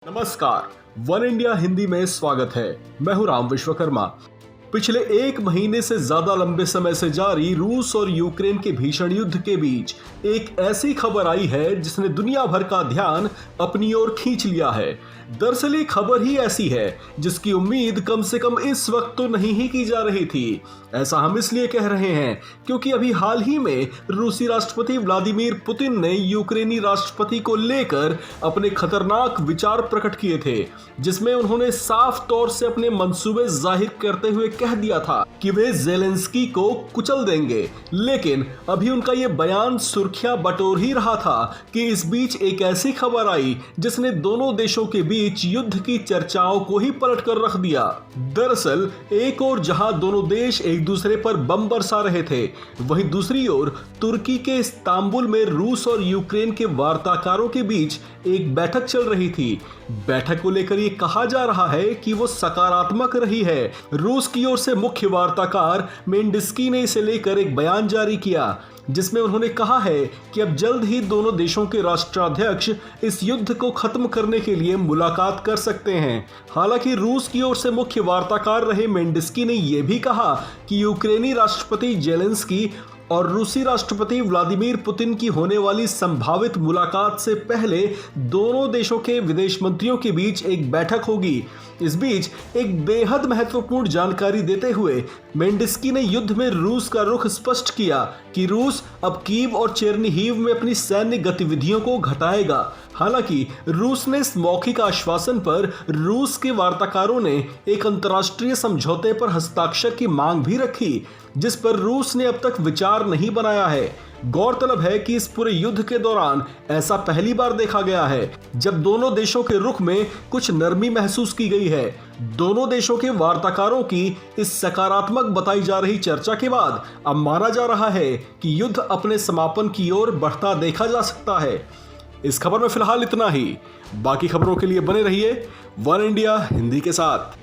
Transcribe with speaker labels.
Speaker 1: नमस्कार, one India Hindi में स्वागत है। मैं हूं राम विश्वकर्मा। पिछले एक महीने से ज्यादा लंबे समय से जारी रूस और यूक्रेन के भीषण युद्ध के बीच एक ऐसी खबर आई है जिसने दुनिया भर का ध्यान अपनी ओर खींच लिया है। दरअसल ये खबर ही ऐसी है जिसकी उम्मीद कम से कम इस वक्त तो नहीं ही की जा रही थी। ऐसा हम इसलिए कह रहे हैं क्योंकि अभी हाल ही में रूसी राष्ट्रपति व्लादिमीर पुतिन ने यूक्रेनी राष्ट्रपति को लेकर अपने खतरनाक विचार प्रकट किए थे, जिसमें उन्होंने साफ तौर से अपने मंसूबे जाहिर करते हुए कह दिया था कि वे ज़ेलेंस्की को कुचल देंगे। लेकिन अभी उनका ये बयान सुर्खियां बटोर ही रहा था कि इस बीच एक ऐसी खबर आई जिसने दोनों देशों के बीच युद्ध की चर्चाओं को ही पलट कर रख दिया। दरअसल एक ओर जहां दोनों देश एक दूसरे पर बम बरसा रहे थे, वहीं दूसरी ओर तुर्की के इस्तांबुल में रूस और यूक्रेन के वार्ताकारों के बीच एक बैठक चल रही थी। बैठक को लेकर ये कहा जा रहा है कि वो सकारात्मक रही है। रूस की ओर से मुख्य वार्ताकार मेंडिस्की ने इसे लेकर एक बयान जारी किया जिसमें उन्होंने कहा है कि अब जल्द ही दोनों देशों के राष्ट्राध्यक्ष इस युद्ध को खत्म करने के लिए मुलाकात कर सकते हैं। हालांकि रूस की ओर से मुख्य वार्ताकार रहे मेंडिस्की ने यह भी कहा कि यूक्रेनी राष्ट्रपति ज़ेलेंस्की और रूसी राष्ट्रपति व्लादिमीर पुतिन की होने वाली संभावित मुलाकात से पहले दोनों देशों के विदेश मंत्रियों के बीच एक बैठक होगी। इस बीच एक बेहद महत्वपूर्ण जानकारी देते हुए मेंडिस्की ने युद्ध में रूस का रुख स्पष्ट किया कि रूस अब कीव और चेर्निहिव में अपनी सैन्य गतिविधियों को घटाएगा। हालांकि रूस ने इस मौखिक आश्वासन पर रूस के वार्ताकारों ने एक अंतर्राष्ट्रीय समझौते पर हस्ताक्षर की मांग भी रखी, जिस पर रूस ने अब तक विचार नहीं बनाया है। गौरतलब है कि इस पूरे युद्ध के दौरान ऐसा पहली बार देखा गया है जब दोनों देशों के रुख में कुछ नरमी महसूस की गई है। दोनों देशों के वार्ताकारों की इस सकारात्मक बताई जा रही चर्चा के बाद अब माना जा रहा है कि युद्ध अपने समापन की ओर बढ़ता देखा जा सकता है। इस खबर में फिलहाल इतना ही। बाकी खबरों के लिए बने रहिए वन इंडिया हिंदी के साथ।